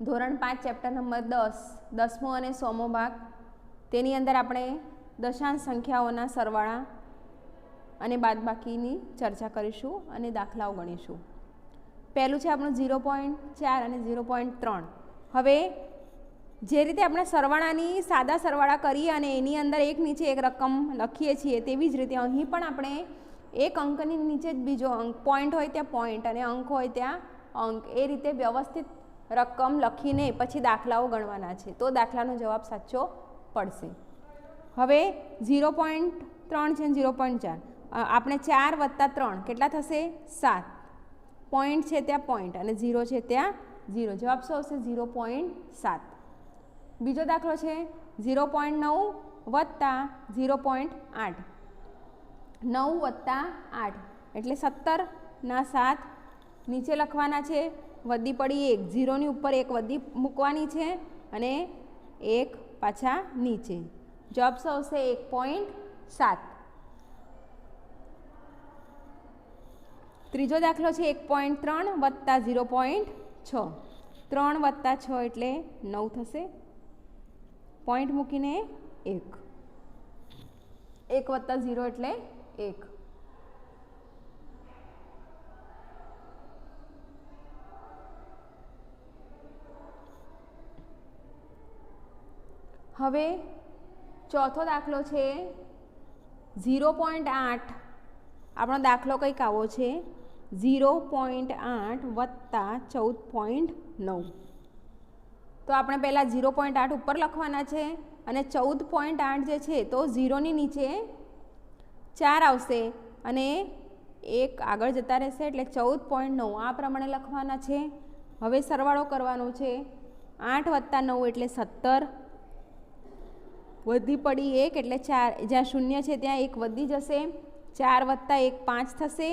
ધોરણ 5 chapter number 10 10મો અને 100મો ભાગ તેની અંદર આપણે દશાંશ સંખ્યાઓના સરવાળા અને બાદબાકીની ચર્ચા કરીશું અને દાખલાઓ ગણીશું. પહેલું છે આપણું 0.4 અને 0.3. હવે જે રીતે આપણે સરવાળાની સાદા સરવાળા કરીએ અને એની અંદર એક નીચે એક રકમ લખીએ છીએ તેવી જ રીતે અહીં પણ આપણે એક અંકની નીચે જ બીજો અંક, પોઈન્ટ હોય ત્યાં પોઈન્ટ અને અંક હોય ત્યાં અંક, એ રીતે વ્યવસ્થિત રકમ લખીને પછી દાખલાઓ ગણવાના છે, તો દાખલાનો જવાબ સાચો પડશે. હવે 0.3 છે 0.4, આપણે 4 વત્તા 3 કેટલા થશે? 7. પોઈન્ટ છે ત્યાં પોઈન્ટ અને 0 છે ત્યાં 0, જવાબ શું આવશે? 0.7. બીજો દાખલો છે 0.9 વત્તા 0.8, 9 વત્તા 8 એટલે 17 ના 7 નીચે લખવાના છે, વધી પડી 1, 0ની ઉપર 1 વધી મૂકવાની છે અને 1 પાછા નીચે, જવાબ શું આવશે? 1.7. ત્રીજો દાખલો છે 1.3 વત્તા 0.6, 3 વત્તા 6 એટલે 9 થશે, પોઈન્ટ મૂકીને 1, 1 વત્તા 0 એટલે 1. હવે ચોથો દાખલો છે 0.8. આપણો દાખલો કંઈક આવો છે 0.8 વત્તા 14.9. તો આપણે પહેલાં 0.8 ઉપર લખવાના છે અને 14.8 જે છે તો 0ની નીચે 4 આવશે અને 1 આગળ જતા રહેશે એટલે 14.9 આ પ્રમાણે લખવાના છે. હવે સરવાળો કરવાનો છે, 8 વત્તા 9 એટલે 17, વધી પડી 1 એટલે 4, જ્યાં શૂન્ય છે ત્યાં 1 વધી જશે, 4 વત્તા 1 5 થશે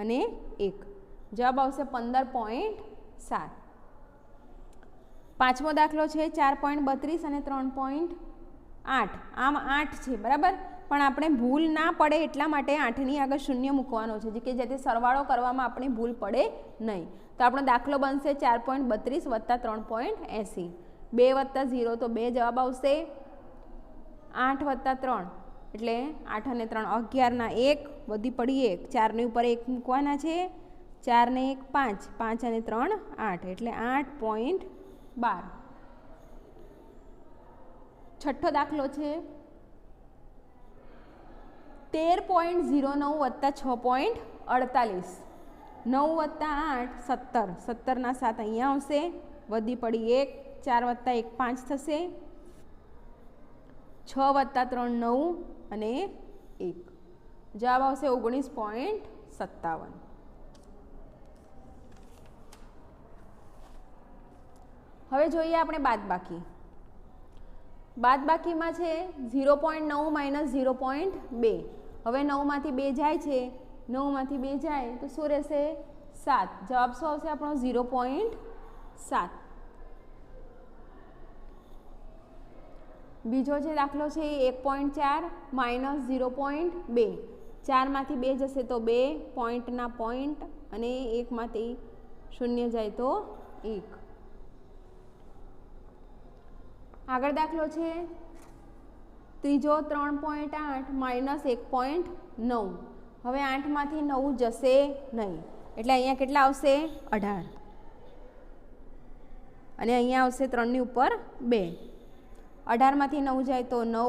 અને 1, જવાબ આવશે 15.7. પાંચમો દાખલો છે 4.32 અને 3.8. આમ 8 છે બરાબર, પણ આપણે ભૂલ ના પડે એટલા માટે 8ની આગળ શૂન્ય મૂકવાનો છે કે જેથી સરવાળો કરવામાં આપણે ભૂલ પડે નહીં. તો આપણો દાખલો બનશે 4.32 વત્તા 3.80, 2 વત્તા 0 તો 2 જવાબ આવશે, 8 વત્તા 3 એટલે 8 અને 3 11 ના 1 વધી પડી 1, 4ની ઉપર 1 મૂકવાના છે, 4 ને 1 5, 5 અને 3 8 એટલે 8.12. છઠ્ઠો દાખલો છે 13.09 વત્તા 6.48, 9 વત્તા 8 17, 17 ના 7 અહીંયા આવશે, વધી પડી 1, 4 વત્તા 1 5 થશે, 6 વત્તા 3 9 અને 1, જવાબ આવશે 19.57. હવે જોઈએ આપણે બાદબાકી. બાદબાકીમાં છે 0.9 માઇનસ 0.2. હવે 9માંથી 2 જાય છે, 9માંથી 2 જાય તો શું રહેશે? 7, જવાબ શું આવશે આપણો? 0.7. બીજો જે દાખલો છે 1.4 માઇનસ 0.2, 4માંથી 2 જશે તો 2, પોઈન્ટના પોઈન્ટ અને 1માંથી 0 જાય તો 1. આગળ દાખલો છે ત્રીજો 3.8 માઇનસ 1.9. હવે 8માંથી 9 જશે નહીં એટલે અહીંયા કેટલા આવશે? 18 અને અહીંયા આવશે 3ની ઉપર 2, 18માંથી 9 જાય તો 9,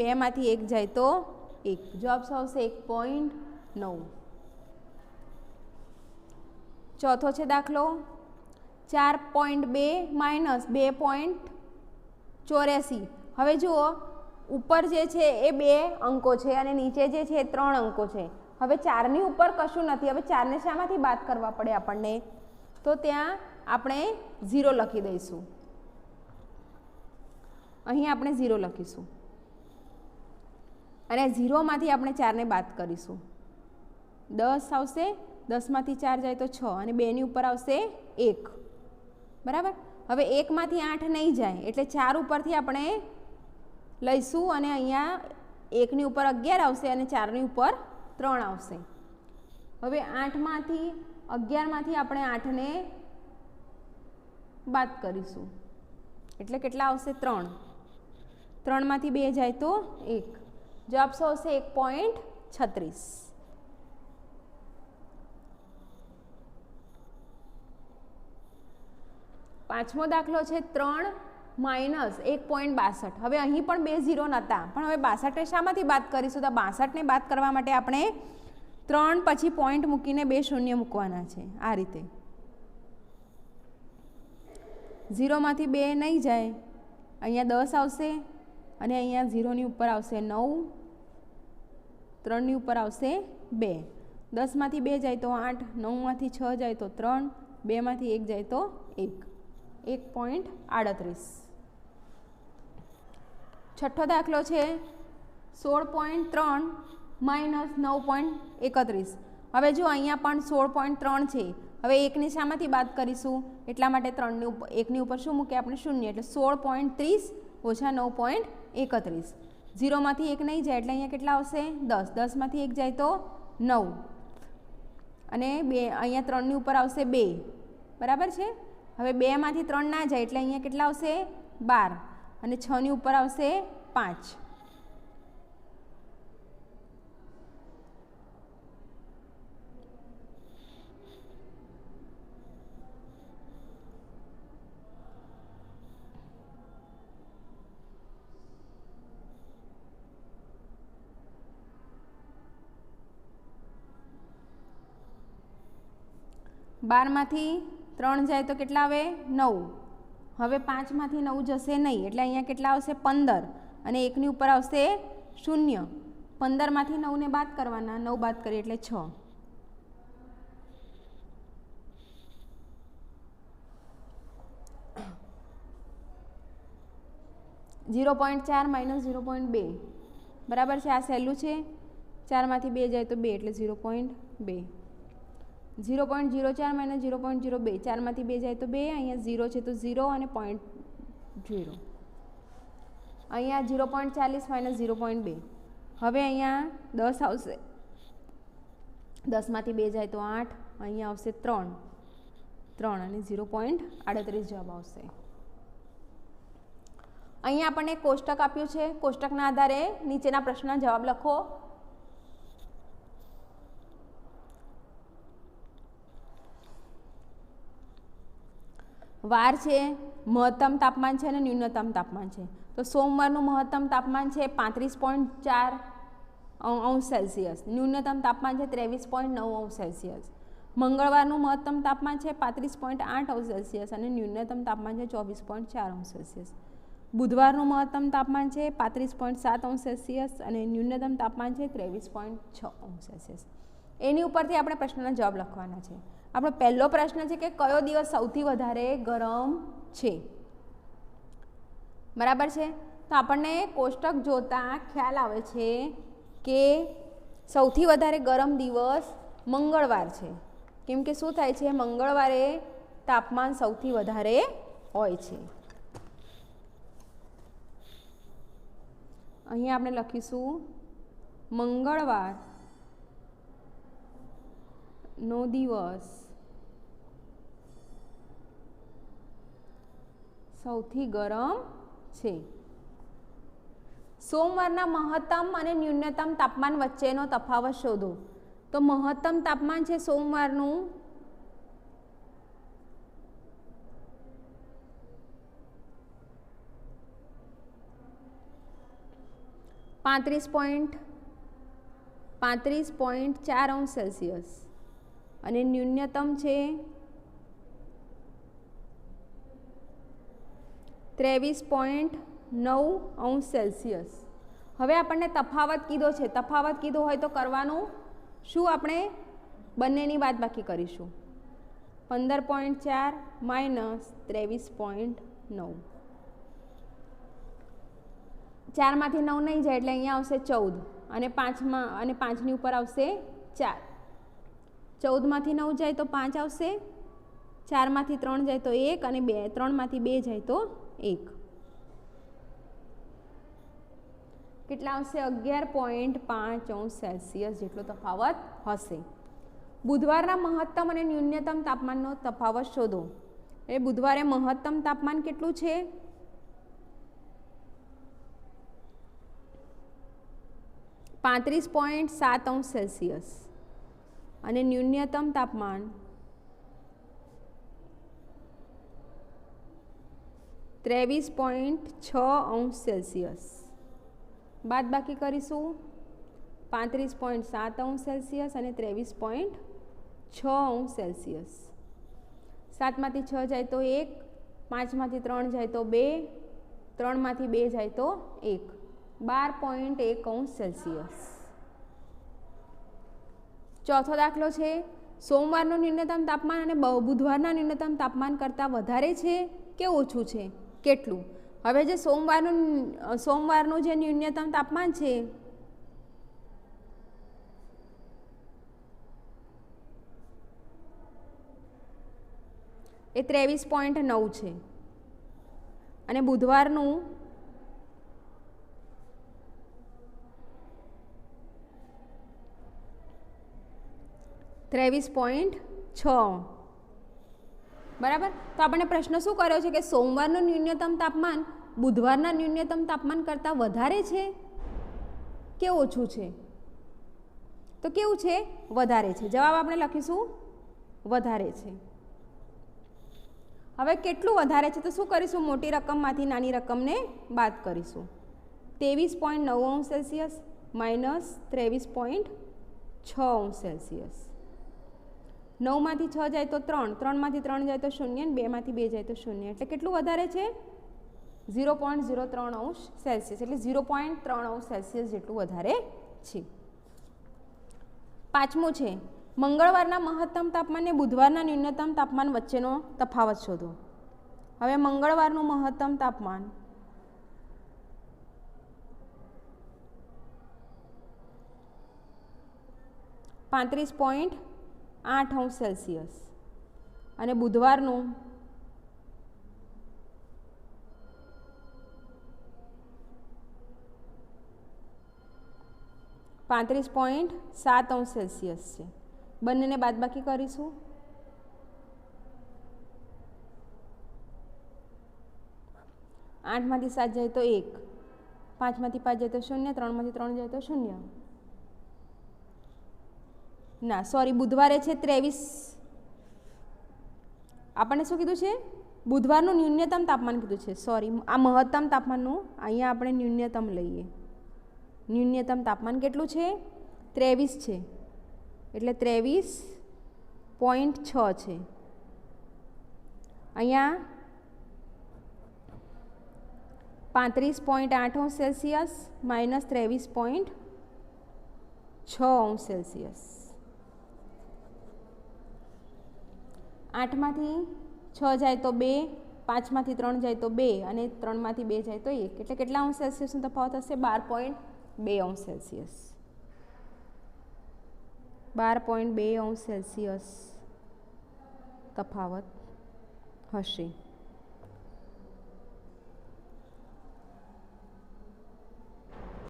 2માંથી 1 જાય તો 1, જવાબ શું આવશે? 1.9. ચોથો છે દાખલો 4.2 માઇનસ 2.84. હવે જુઓ ઉપર જે છે એ 2 અંકો છે અને નીચે જે છે એ 3 અંકો છે. હવે 4ની ઉપર કશું નથી, હવે 4ને શામાંથી બાદ કરવા પડે આપણને? તો ત્યાં આપણે 0 લખી દઈશું, અહીં આપણે 0 લખીશું અને 0માંથી આપણે 4ને બાદ કરીશું, 10 આવશે, 10માંથી 4 જાય તો 6 અને 2ની ઉપર આવશે 1 બરાબર. હવે 1માંથી 8 નહીં જાય એટલે 4 ઉપરથી આપણે લઈશું અને અહીંયા 1ની ઉપર 11 આવશે અને 4ની ઉપર 3 આવશે. હવે 8માંથી 11માંથી આપણે 8ને બાદ કરીશું એટલે કેટલા આવશે 3. 3માંથી 2 જાય તો 1. જવાબ શું આવશે 1.36. પાંચમો દાખલો છે 3 માઇનસ 1.62. હવે અહીં પણ 2 0 નહોતા, પણ હવે 62 શામાંથી બાદ કરીશું? તો 62ને બાદ કરવા માટે આપણે 3 પછી પોઈન્ટ મૂકીને 2 શૂન્ય મૂકવાના છે. આ રીતે 0માંથી 2 નહીં જાય, અહીંયા 10 આવશે અને અહીંયા 0ની ઉપર આવશે 9, 3ની ઉપર આવશે 2. 10માંથી 2 જાય તો 8, 9માંથી 6 જાય તો 3, 2માંથી 1 જાય તો 1. 1.38. છઠ્ઠો દાખલો છે 16.3 માઇનસ 9.31. હવે જો અહીંયા પણ 16.3 છે. હવે 1ની શામાંથી બાદ કરીશું? એટલા માટે 1ની ઉપર શું મૂકીએ આપણે? શૂન્ય. એટલે 16.30 ઓછા 9.31. 0માંથી 1 નહીં જાય એટલે અહીંયા કેટલા આવશે? 10. 10માંથી 1 જાય તો 9 અને 2 અહીંયા 3ની ઉપર આવશે 2. બરાબર છે. હવે 2માંથી 3 ના જાય એટલે અહીંયા કેટલા આવશે? 12 અને 6ની ઉપર આવશે 5. બારમાંથી 3 જાય તો કેટલા આવે? 9. હવે 5માંથી 9 જશે નહીં એટલે અહીંયા કેટલા આવશે? 15 અને 1ની ઉપર આવશે 0. 15માંથી 9ને બાદ કરવાના, 9 બાદ કરીએ એટલે 6. 0.4 માઇનસ 0.2 બરાબર છે. આ સહેલું છે. 4માંથી 2 જાય તો 2 એટલે 0.2. 0.04 માઇનસ 0.02. 4માંથી 2 જાય તો 2, અહીંયા 0 છે તો 0 અને 0. અહીંયા 0.40 માઇનસ 0.2. હવે અહીંયા 10 આવશે. 10માંથી 2 જાય તો 8, અહીંયા આવશે 3 અને 0.38 જવાબ આવશે. અહીંયા આપણને કોષ્ટક આપ્યું છે. કોષ્ટકના આધારે નીચેના પ્રશ્નના જવાબ લખો. વાર છે, મહત્તમ તાપમાન છે અને ન્યૂનતમ તાપમાન છે. તો સોમવારનું મહત્તમ તાપમાન છે 35.4 અંશ સેલ્સિયસ, ન્યૂનતમ તાપમાન છે 23.9 અંશ સેલ્સિયસ. મંગળવારનું મહત્તમ તાપમાન છે 35.8 અંશ સેલ્સિયસ અને ન્યૂનતમ તાપમાન છે 24.4 અંશ સેલ્સિયસ. બુધવારનું મહત્તમ તાપમાન છે 35.7 અંશ સેલ્સિયસ અને ન્યૂનતમ તાપમાન છે 23.6 અંશ સેલ્સિયસ. એની ઉપરથી આપણે પ્રશ્નના જવાબ લખવાના છે. આપણો પહેલો પ્રશ્ન છે કે કયો દિવસ સૌથી વધારે ગરમ છે? બરાબર છે. તો આપણને કોષ્ટક જોતા ખ્યાલ આવે છે કે સૌથી વધારે ગરમ દિવસ મંગળવાર છે. કેમ કે શું થાય છે? મંગળવારે તાપમાન સૌથી વધારે હોય છે. અહીંયા આપણે લખીશું મંગળવારનો દિવસ સૌથી ગરમ છે. સોમવારના મહત્તમ અને ન્યૂનતમ તાપમાન વચ્ચેનો તફાવત શોધો. તો મહત્તમ તાપમાન છે સોમવારનું 35.4 અંશ સેલ્સિયસ અને ન્યૂનતમ છે 23.9 અંશ સેલ્સિયસ. હવે આપણને તફાવત કીધો છે. તફાવત કીધો હોય તો કરવાનું શું? આપણે બંનેની બાદબાકી કરીશું. 15.4 માઇનસ 23.9. 4માંથી 9 નહીં જાય એટલે અહીંયા આવશે 14 અને 5ની ઉપર આવશે 4. 14માંથી 9 જાય તો 5 આવશે. 4માંથી 3 જાય તો 1 અને 3માંથી 2 જાય તો 1. કેટલા આવશે? 11.5 અંશ સેલ્સિયસ જેટલો તફાવત હશે. બુધવારના મહત્તમ અને ન્યૂનતમ તાપમાનનો તફાવત શોધો. એ બુધવારે મહત્તમ તાપમાન કેટલું છે? 35.7 અંશ સેલ્સિયસ અને ન્યૂનતમ તાપમાન 23.6 અંશ સેલ્સિયસ. બાદબાકી કરીશું 35.7 અંશ સેલ્સિયસ અને 23.6 અંશ સેલ્સિયસ. 7માંથી 6 જાય તો 1, 5માંથી 3 જાય તો 2, 3માંથી 2 જાય તો 1, 12.1 અંશ સેલ્સિયસ. ચોથો દાખલો છે, સોમવારનું ન્યૂનતમ તાપમાન અને બુધવારના ન્યૂનતમ તાપમાન કરતાં વધારે છે કે ઓછું છે? કેટલું? હવે જે સોમવારનું જે ન્યૂનતમ તાપમાન છે એ 23.9 છે અને બુધવારનું 23.6. બરાબર. તો આપણને પ્રશ્ન શું કર્યો છે કે સોમવારનું ન્યૂનતમ તાપમાન બુધવારના ન્યૂનતમ તાપમાન કરતાં વધારે છે કે ઓછું છે? તો કેવું છે? વધારે છે. જવાબ આપણે લખીશું વધારે છે. હવે કેટલું વધારે છે તો શું કરીશું? મોટી રકમમાંથી નાની રકમને બાદ કરીશું. 23.9 અંશ સેલ્સિયસ માઇનસ 23.6 અંશ સેલ્સિયસ. 9માંથી 6 જાય તો 3, 3માંથી 3 જાય તો 0 અને 2માંથી 2 જાય તો 0. એટલે કેટલું વધારે છે? 0.03 અંશ સેલ્સિયસ. એટલે 0.3 અંશ સેલ્સિયસ જેટલું વધારે છે. પાંચમું છે, મંગળવારના મહત્તમ તાપમાન અને બુધવારના ન્યૂનતમ તાપમાન વચ્ચેનો તફાવત શોધો. હવે મંગળવારનું મહત્તમ તાપમાન 35.8 અંશ સેલ્સિયસ અને બુધવારનું 35.7 અંશ સેલ્સિયસ છે. બંનેને બાદબાકી કરીશું. 8માંથી 7 જાય તો 1, 5માંથી 5 જાય તો 0, 3માંથી 3 જાય તો 0. ના સોરી, બુધવારે છે 23. આપણને શું કીધું છે? બુધવારનું ન્યૂનતમ તાપમાન કીધું છે. સોરી, આ મહત્તમ તાપમાનનું અહીંયા આપણે ન્યૂનતમ લઈએ. ન્યૂનતમ તાપમાન કેટલું છે? 23 છે. એટલે 23.6 છે. અહીંયા 35.8 અંશ સેલ્સિયસ માઇનસ 23.6 અંશ સેલ્સિયસ. 8માંથી 6 જાય તો 2, 5માંથી 3 જાય તો 2 અને 3માંથી 2 જાય તો 1. એટલે કેટલા અંશ સેલ્સિયસનો તફાવત હશે? 12.2 અંશ સેલ્સિયસ. 12.2 અંશ સેલ્સિયસ તફાવત હશે.